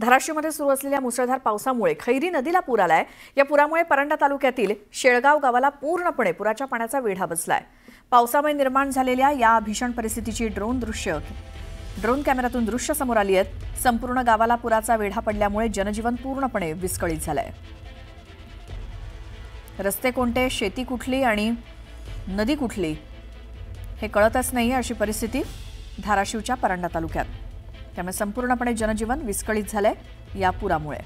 धाराशिवमध्ये सुरू असलेल्या मुसळधार पावसामुळे खैरी नदीला पूर आलाय। या पुरामुळे परंडा तालुक्यातील शेळगाव गावाला पूर्णपणे पुराच्या पाण्याचा वेढा बसलाय। पावसामुळे निर्माण झालेल्या या भीषण परिस्थितीची ड्रोन कॅमेऱ्यातून दृश्य समोर आली आहेत। संपूर्ण गावाला पुराचा वेढा पडल्यामुळे जनजीवन पूर्णपणे विस्कळीत झालंय। रस्ते कोणते, शेती कुठली आणि नदी कुठली हे कळतच नाही अशी परिस्थिती धाराशिवच्या परंडा तालुक्यात। त्यामुळे संपूर्णपणे जनजीवन विस्कळीत झालंय या पुरामुळे।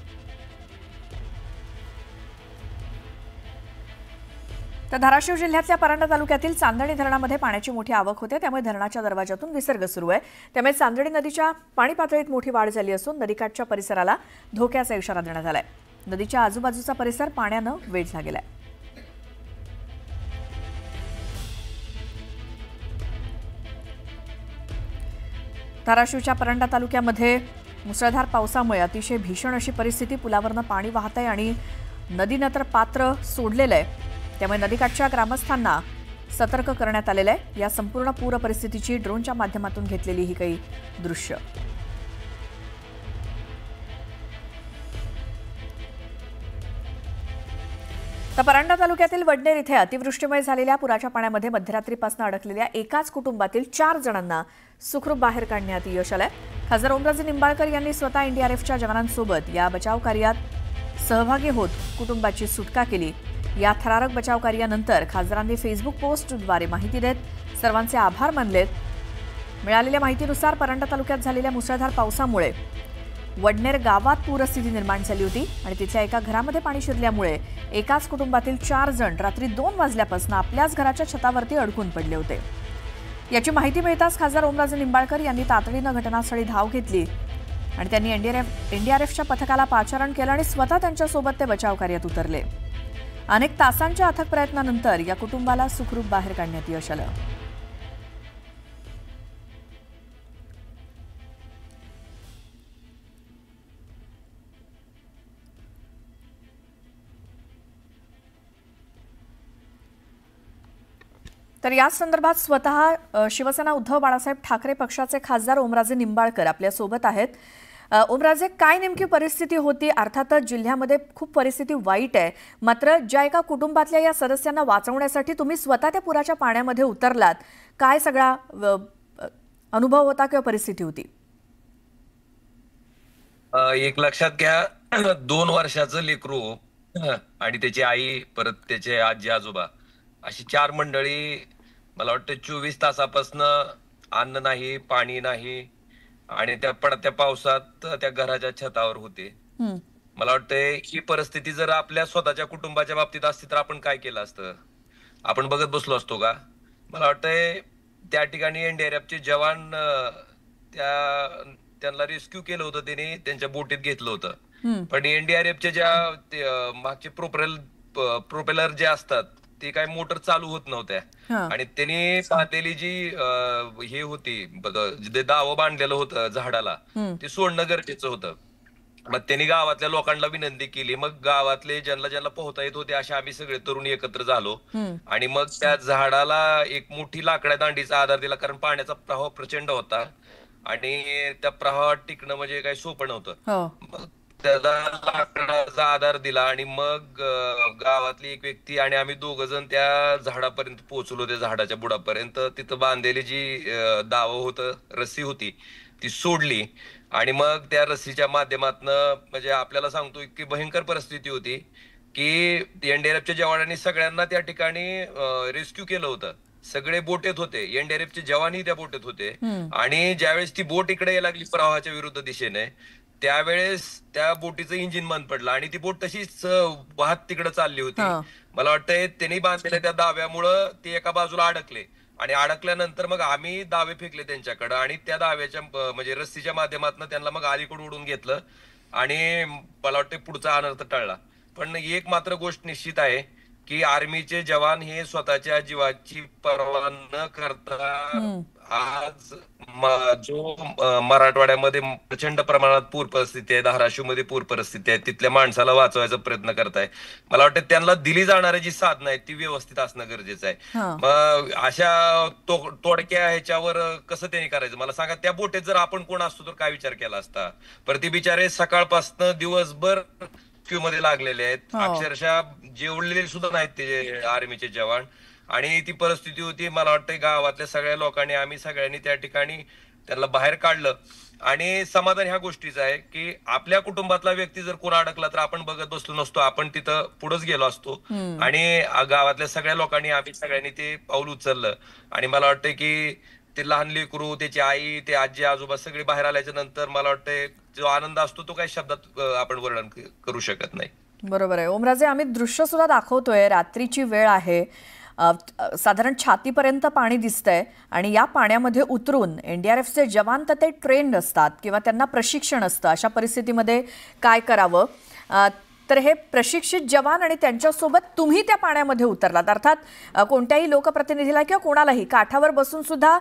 तर धाराशिव जिल्ह्यातल्या परंडा तालुक्यातील चांदणी धरणामध्ये पाण्याची मोठी आवक होते, त्यामुळे धरणाच्या दरवाजातून विसर्ग सुरू आहे। त्यामुळे चांदणी नदीच्या पाणी पातळीत मोठी वाढ झाली असून नदीकाठच्या परिसराला धोक्याचा इशारा देण्यात आलाय। नदीच्या आजूबाजूचा परिसर पाण्याने वेढला गेलाय। धाराशिवच्या परंडा तालुक्यामध्ये मुसळधार पावसामुळे अतिशय भीषण अशी परिस्थिती, पुलावरनं पाणी वाहत आहे आणि नदीनं तर पात्र सोडलेलं आहे। त्यामुळे नदीकाठच्या ग्रामस्थांना सतर्क करण्यात आलेलं आहे। या संपूर्ण पूर परिस्थितीची ड्रोनच्या माध्यमातून घेतलेली ही काही दृश्य। तर परंडा तालुक्यातील वडनेर इथे अतिवृष्टीमुळे झालेल्या पुराच्या पाण्यामध्ये मध्यरात्रीपासून अडकलेल्या एकाच कुटुंबातील 4 जणांना सुखरूप बाहेर काढण्यात यश आलंय। खासदार ओमराजे निंबाळकर यांनी स्वतः एनडीआरएफच्या जवानांसोबत या बचाव कार्यात सहभागी होत कुटुंबाची सुटका केली। या थरारक बचाव कार्यानंतर खासदारांनी फेसबुक पोस्टद्वारे माहिती देत सर्वांचे आभार मानलेत। मिळालेल्या माहितीनुसार परंडा तालुक्यात झालेल्या मुसळधार पावसामुळे वडनेर गावात पूरस्थिती निर्माण झाली होती आणि तिथल्या एका घरामध्ये पाणी शिरल्यामुळे एकाच कुटुंबातील 4 जण रात्री 2 वाजल्यापासून आपल्याच घराच्या छतावरती अडकून पडले होते। याची माहिती मिळताच खासदार ओमराजे निंबाळकर यांनी तातडीनं घटनास्थळी धाव घेतली आणि त्यांनी एनडीआरएफच्या पथकाला पाचारण केलं आणि स्वतः त्यांच्यासोबत ते बचाव कार्यात उतरले। अनेक तासांच्या अथक प्रयत्नानंतर या कुटुंबाला सुखरूप बाहेर काढण्यात यश आलं। तर या संदर्भात स्वतः शिवसेना उद्धव बाळासाहेब ठाकरे पक्षाचे खासदार ओमराजे निंबाळकर आपल्या सोबत आहेत। ओमराजे, काय नेमकी परिस्थिती होती? अर्थातच जिल्ह्यामध्ये खूप परिस्थिती वाईट आहे, मात्र ज्या एका कुटुंबातल्या या सदस्यांना वाचवण्यासाठी तुम्ही स्वतः त्या पुराच्या पाण्यामध्ये उतरलात, काय सगळा अनुभव होता किंवा परिस्थिती होती? एक लक्षात घ्या, 2 वर्षाचं लेकरू आणि त्याची आई, परत त्याचे आजी आजोबा, अशी 4 मंडळी मला वाटतं 24 तासापासून अन्न नाही, पाणी नाही आणि त्या पडत्या पावसात त्या घराच्या छतावर होते। मला वाटतंय ही परिस्थिती जर आपल्या स्वतःच्या कुटुंबाच्या बाबतीत असती तर आपण काय केलं असतं? आपण बघत बसलो असतो का? मला वाटतंय त्या ठिकाणी एनडीआरएफचे जवान त्यांना रेस्क्यू केलं होतं, त्यांनी त्यांच्या बोटीत घेतलं होतं। पण एनडीआरएफचे ज्या मागचे प्रोपेलर जे असतात ते काय मोटर चालू होत नव्हत्या आणि त्यांनी पाहतेली जी हे होती, जे दावं बांधलेलं होतं झाडाला, ते सोडणं गरजेचं होतं। मग त्यांनी गावातल्या लोकांना विनंती केली। मग गावातले ज्यांना पोहता येत होते अशा आम्ही सगळे तरुण एकत्र झालो आणि मग त्या झाडाला एक मोठी लाकड्या दांडीचा आधार दिला, कारण पाण्याचा प्रवाह प्रचंड होता आणि त्या प्रवाहात टिकणं म्हणजे काही सोपं नव्हतं। मग त्याला लाकडाचा आधार दिला आणि मग गावातली एक व्यक्ती आणि आम्ही 2 जण त्या झाडापर्यंत पोहोचलो। त्या झाडाच्या बुडापर्यंत तिथं बांधलेली जी दावं होतं, रस्सी होती, ती सोडली आणि मग त्या रस्सीच्या माध्यमातनं, म्हणजे आपल्याला सांगतो इतकी भयंकर परिस्थिती होती की एनडीआरएफच्या जवानांनी सगळ्यांना त्या ठिकाणी रेस्क्यू केलं होतं। सगळे बोटीत होते, एनडीआरएफचे जवानही त्या बोटीत होते आणि ज्यावेळेस ती बोट इकडे यायला लागली प्रवाहाच्या विरुद्ध दिशेने, त्यावेळेस त्या बोटीचं इंजिन बंद पडलं आणि ती बोट तशीच वाहत तिकडे चालली होती। मला वाटतंय त्यांनी बांधलेल्या त्या दाव्यामुळं ते एका बाजूला अडकले आणि अडकल्यानंतर मग आम्ही दावे फेकले त्यांच्याकडे आणि त्या दाव्याच्या म्हणजे रस्सीच्या माध्यमातून त्यांना मग अलीकडे उडून घेतलं आणि मला वाटतं पुढचा अनर्थ टळला। पण एक मात्र गोष्ट निश्चित आहे की आर्मीचे जवान हे स्वतःच्या जीवाची पर्वा न करता आज मराठवाड्यामध्ये प्रचंड प्रमाणात पूर परिस्थिती आहे, धाराशिवमध्ये पूर परिस्थिती आहे, तिथल्या माणसाला वाचवायचा प्रयत्न करताय. मला वाटतं त्यांना दिली जाणारी जी साधनं आहेत ती व्यवस्थित असणं गरजेचं आहे. मग अशा तोडक्या ह्याच्यावर कसं त्यांनी करायचं मला सांगा. त्या बोटीत जर आपण कोण असतो तर काय विचार केला असता. पर ती बिचारे सकाळपासून दिवसभर क्यू मध्ये लागलेले आहेत, अक्षरशः जेवलेले सुद्धा नाहीत ते आर्मीचे जवान. आणि ती परिस्थिती होती. मला वाटतं गावातल्या सगळ्या लोकांनी आम्ही सगळ्यांनी त्या ठिकाणी त्यांना बाहेर काढलं. आणि समाधान ह्या गोष्टीचं आहे की आपल्या कुटुंबातला व्यक्ती जर कोण अडकला तर आपण बघत बसलो नसतो, आपण तिथं पुढेच गेलो असतो. आणि गावातल्या सगळ्या लोकांनी आम्ही सगळ्यांनी ते पाऊल उचललं. आणि मला वाटतं की ते लहान लेकरू, त्याची आई, ते आजी आजोबा सगळे बाहेर आल्याच्या नंतर मला वाटतं जो आनंद असतो तो काही शब्दात आपण वर्णन करू शकत नाही. बरोबर आहे ओमराजे. आम्ही दृश्य सुद्धा दाखवतोय, रात्रीची वेळ आहे, साधारण छातीपर्यंत पाणी दिसतंय आणि या पाण्यामध्ये उतरून एनडीआरएफचे जवान तर ते ट्रेंड असतात किंवा त्यांना प्रशिक्षण असतं अशा परिस्थितीमध्ये काय करावं. तर हे प्रशिक्षित जवान आणि त्यांच्यासोबत तुम्ही त्या पाण्यामध्ये उतरलात. अर्थात कोणत्याही लोकप्रतिनिधीला किंवा कोणालाही काठावर बसून सुद्धा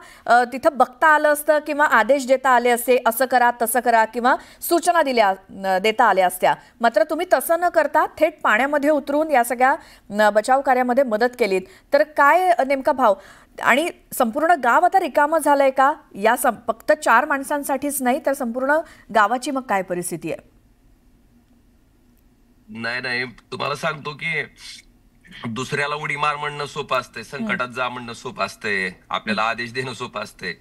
तिथं बघता आलं असतं किंवा आदेश देता आले असते, असं करा तसं करा, किंवा सूचना देता आल्या असत्या. मात्र तुम्ही तसं न करता थेट पाण्यामध्ये उतरून या सगळ्या बचाव कार्यामध्ये मदत केलीत. तर काय नेमका भाव, आणि संपूर्ण गाव आता रिकामं झालंय का? या फक्त 4 माणसांसाठीच नाही तर संपूर्ण गावाची मग काय परिस्थिती आहे? नाही, तुम्हाला सांगतो की दुसऱ्याला उडी मार म्हणणं सोपं असतंय, संकटात जा म्हणणं सोपं असतंय, आपल्याला आदेश देणं सोपं असतंय.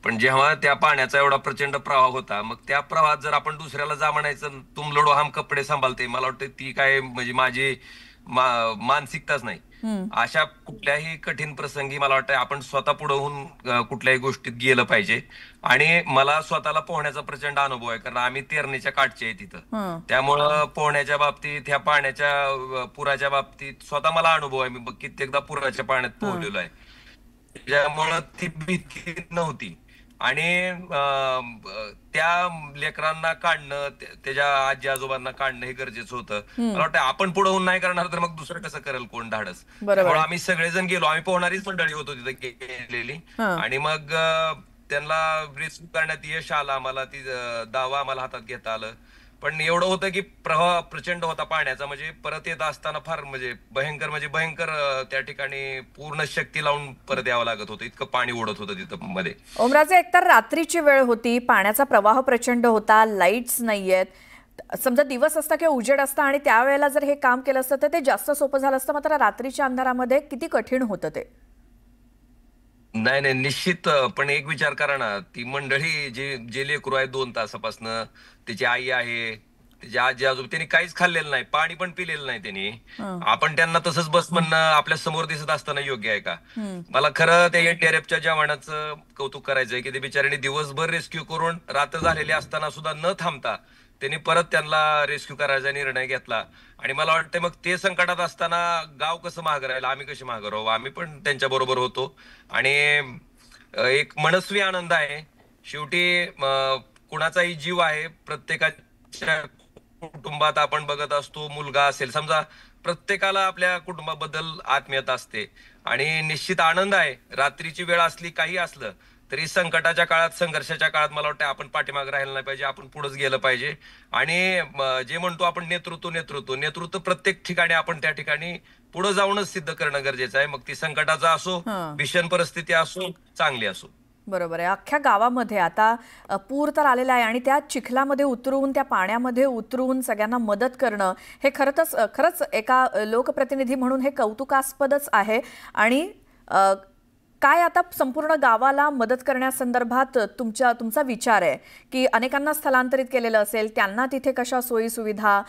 पण जेव्हा त्या पाण्याचा एवढा प्रचंड प्रवाह होता, मग त्या प्रवाहात जर आपण दुसऱ्याला जा म्हणायचं, तुम लढो हम कपडे सांभाळते, मला वाटतं ती काय म्हणजे माझी मानसिकताच नाही. अशा कुठल्याही कठीण प्रसंगी मला वाटतं आपण स्वतः पुढे होऊन कुठल्याही गोष्टीत गेलं पाहिजे. आणि मला स्वतःला पोहण्याचा प्रचंड अनुभव आहे, कारण आम्ही तेरणीच्या काठचे आहे तिथं. त्यामुळं पोहण्याच्या बाबतीत, ह्या पाण्याच्या पुराच्या बाबतीत स्वतः मला अनुभव आहे. मी कित्येकदा पुराच्या पाण्यात पोहलेलो आहे, त्यामुळं ती भीती नव्हती. आणि त्या लेकरांना काढणं, त्याच्या आजी आजोबांना काढणं हे गरजेचं होतं. मला वाटतं आपण पुढे होऊन नाही करणार तर मग दुसरं कसं करेल कोण धाडस. त्यामुळे आम्ही सगळेजण गेलो, आम्ही पोहणारीच मंडळी होतो तिथे गेलेली. आणि मग त्यांना रेस्क्यू करण्यात यश आलं, आम्हाला ती दावा आम्हाला हातात घेता आलं. पण एवढं होतं की प्रवाह प्रचंड होता पाण्याचा, म्हणजे परत येत असताना फार म्हणजे भयंकर त्या ठिकाणी पूर्ण शक्ती लावून परत यावं लागत होतं, इतकं पाणी ओढत होतं तिथं मध्ये. ओमराजे, एकतर रात्रीची वेळ होती, पाण्याचा प्रवाह प्रचंड होता, लाईट्स नाहीयेत. समजा दिवस असता किंवा उजेड असता आणि त्यावेळेला जर हे काम केलं असतं तर ते जास्त सोपं झालं असतं. मात्र रात्रीच्या अंधारामध्ये किती कठीण होतं ते. नाही, निश्चित. पण एक विचार करा ना, ती मंडळी जे लेकरू आहे 2 तासापासून, त्याची आई आहे, त्याची आजी आजोबा, त्यांनी काहीच खाल्लेलं नाही, पाणी पण पिलेलं नाही त्यांनी. आपण त्यांना तसंच बस म्हणणं आपल्या समोर दिसत असताना योग्य आहे का? मला खरं त्या एनडीआरएफच्या जवानाचं कौतुक करायचंय की ते बिचाऱ्यांनी दिवसभर रेस्क्यू करून रात्र झालेली असताना सुद्धा न थांबता त्यांनी परत त्यांना रेस्क्यू करायचा निर्णय घेतला. आणि मला वाटतं मग ते संकटात असताना गाव कसं मागं राहिलं, आम्ही कशी मागं राहू, आम्ही पण त्यांच्या बरोबर होतो. आणि एक मनस्वी आनंद आहे. शेवटी कुणाचाही जीव आहे, प्रत्येकाच्या कुटुंबात आपण बघत असतो, मुलगा असेल समजा, प्रत्येकाला आपल्या कुटुंबाबद्दल आत्मीयता असते. आणि निश्चित आनंद आहे. रात्रीची वेळ असली, काही असलं तरी संकटाच्या काळात, संघर्षाच्या काळात मला वाटतं आपण पाठीमागे राहिलं नाही पाहिजे, आपण पुढेच गेलं पाहिजे. आणि जे म्हणतो आपण नेतृत्व प्रत्येक ठिकाणी आपण त्या ठिकाणी पुढे जाऊनच सिद्ध करणं गरजेचं आहे. मग ती संकटाचा असो, भीषण परिस्थिती असो, चांगली असो. बरोबर आहे. अख्ख्या गावामध्ये आता पूर तर आलेला आहे आणि त्या चिखलामध्ये उतरून, त्या पाण्यामध्ये उतरून सगळ्यांना मदत करणं हे खरंच एका लोकप्रतिनिधी म्हणून हे कौतुकास्पदच आहे. आणि काय आता संपूर्ण गावाला मदत करण्यासंदर्भात तुमचा विचार आहे की अनेकांना स्थलांतरित केलेलं असेल, त्यांना तिथे कशा सोयी सुविधा,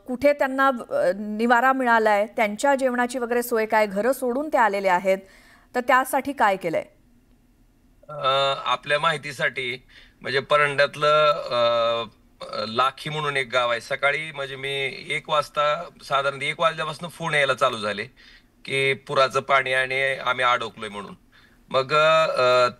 कुठे त्यांना निवारा मिळालाय, त्यांच्या जेवणाची वगैरे सोय काय, घरं सोडून ते आलेले आहेत, तर त्यासाठी काय केलंय? आपल्या माहितीसाठी म्हणजे परंड्यातलं लाखी म्हणून एक गाव आहे. सकाळी म्हणजे मी 1 वाजता, साधारण 1 वाजल्यापासून फोन यायला चालू झाले की पुराचं पाणी आणि आम्ही अडकलोय म्हणून. मग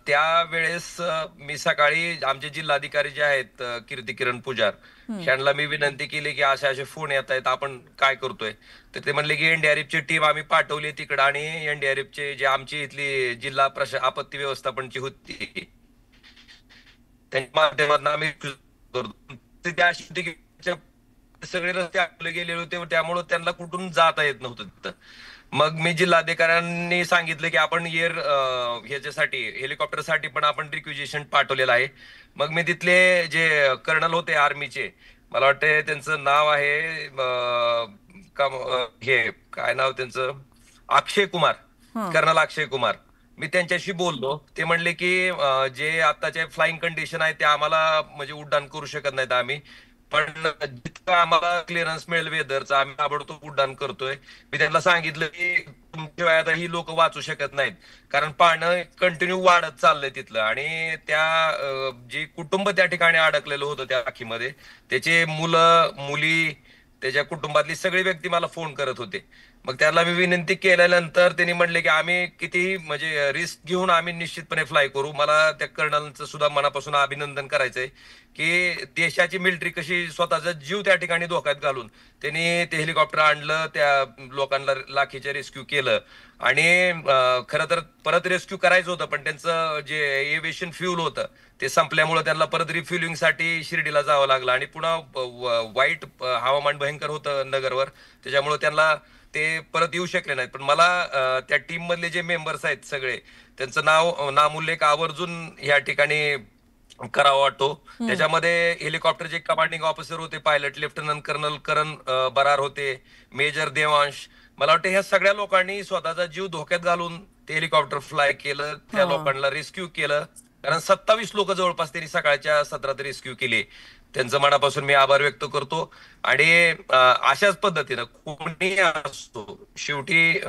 त्यावेळेस मी सकाळी आमचे जिल्हाधिकारी जे आहेत कीर्ती किरण पुजार, त्यांना मी विनंती केली की असे असे फोन येत आहेत, आपण काय करतोय. तर ते म्हणले की एनडीआरएफची टीम आम्ही पाठवली तिकडे, आणि एनडीआरएफचे जे आमची इथली जिल्हा आपत्ती व्यवस्थापनची होती त्यांच्या माध्यमातून आम्ही करतो. तिथे अशी होती की सगळे रस्ते आपले गेलेले होते, त्यामुळे त्यांना कुठून जाता येत नव्हतं तिथं. मग मी जिल्हाधिकाऱ्यांनी सांगितलं की आपण ह्याच्यासाठी हेलिकॉप्टरसाठी पण आपण रिक्विजिशन पाठवलेलं आहे. मग मी तिथले जे कर्नल होते आर्मीचे, मला वाटतं त्यांचं नाव आहे हे काय नाव त्यांचं, अक्षय कुमार, कर्नल अक्षय कुमार. मी त्यांच्याशी बोललो. ते म्हणले की जे आताचे फ्लाइंग कंडिशन आहे ते आम्हाला म्हणजे उड्डाण करू शकत नाहीत आम्ही, पण जितकं आम्हाला क्लिअरन्स मिळेल वेदरचं आम्ही ताबडतोब उड्डाण करतोय. मी त्यांना सांगितलं की तुमच्याशिवाय आता ही लोक वाचू शकत नाहीत, कारण पाणी कंटिन्यू वाढत चाललंय तिथलं, आणि त्या जी कुटुंब त्या ठिकाणी अडकलेलं होतं त्या आखीमध्ये, त्याचे मुलं मुली त्याच्या कुटुंबातली सगळी व्यक्ती मला फोन करत होते. मग त्याला मी विनंती केल्यानंतर त्यांनी म्हणले की आम्ही कितीही म्हणजे रिस्क घेऊन आम्ही निश्चितपणे फ्लाय करू. मला त्या कर्नलचं सुद्धा मनापासून अभिनंदन करायचंय की देशाची मिलिटरी कशी स्वतःचा जीव त्या ठिकाणी धोक्यात घालून त्यांनी ते हेलिकॉप्टर आणलं, त्या लोकांना लाखीचं रेस्क्यू केलं. आणि खरं तर परत रेस्क्यू करायचं होतं, पण त्यांचं जे एव्हिएशन फ्युल होतं ते संपल्यामुळे त्यांना परत रिफ्युलिंगसाठी शिर्डीला जावं लागलं, आणि पुन्हा वाईट हवामान भयंकर होतं नगरवर, त्याच्यामुळे त्यांना ते परत येऊ शकले नाहीत. पण मला त्या टीम मधले जे मेंबर्स आहेत सगळे, त्यांचं नामोल्लेख आवर्जून या ठिकाणी करावा वाटतो. त्याच्यामध्ये हेलिकॉप्टरचे कमांडिंग ऑफिसर होते, पायलट लेफ्टनंट कर्नल करण बरार होते, मेजर देवांश. मला वाटतं ह्या सगळ्या लोकांनी स्वतःचा जीव धोक्यात घालून ते हेलिकॉप्टर फ्लाय केलं, त्या लोकांना रेस्क्यू केलं. कारण 27 लोक जवळपास त्यांनी सकाळच्या सत्रात रेस्क्यू केले. त्यांचं मनापासून मी आभार व्यक्त करतो. आणि अशाच पद्धतीनं कोणी असतो, शेवटी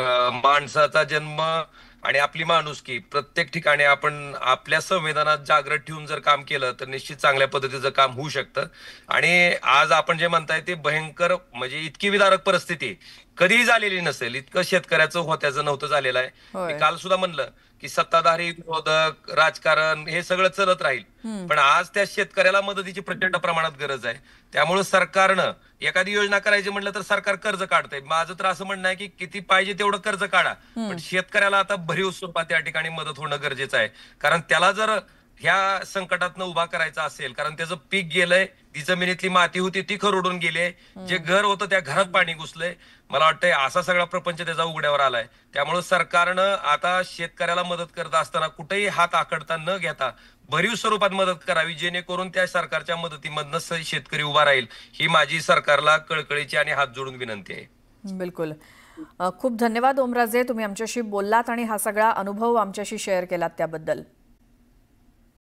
माणसाचा जन्म आणि आपली माणुसकी प्रत्येक ठिकाणी आपण आपल्या संवेदनात जागृत ठेवून जर काम केलं तर निश्चित चांगल्या पद्धतीचं काम होऊ शकतं. आणि आज आपण जे म्हणताय ते भयंकर म्हणजे इतकी विदारक परिस्थिती कधीही झालेली नसेल, इतकं शेतकऱ्याचं होत्याचं नव्हतं झालेलं आहे. मी काल सुद्धा म्हणलं की सत्ताधारी विरोधक राजकारण हे सगळं चलत राहील, पण आज त्या शेतकऱ्याला मदतीची प्रचंड प्रमाणात गरज आहे. त्यामुळे सरकारनं एखादी योजना करायची म्हटलं तर सरकार कर्ज काढतंय. माझं तर असं म्हणणं आहे की किती पाहिजे तेवढं कर्ज काढा, पण शेतकऱ्याला आता भरीव स्वरूपात त्या ठिकाणी मदत होणं गरजेचं आहे. कारण त्याला जर ह्या संकटातनं उभा करायचा असेल, कारण त्याचं पीक गेलंय, ती जमिनीतली माती होती ती खरडून गेली, जे घर होतं त्या घरात पाणी घुसलंय. मला वाटतंय असा सगळा प्रपंच त्याचा उघड्यावर आलाय. त्यामुळे सरकारनं आता शेतकऱ्याला मदत करत असताना कुठेही हात आखडता न घेता भरीव स्वरूपात मदत करावी, जेणेकरून त्या सरकारच्या मदतीमधनं शेतकरी उभा राहील. ही माझी सरकारला कळकळीची आणि हात जोडून विनंती आहे. बिलकुल. खूप धन्यवाद ओमराजे, तुम्ही आमच्याशी बोललात आणि हा सगळा अनुभव आमच्याशी शेअर केलात त्याबद्दल.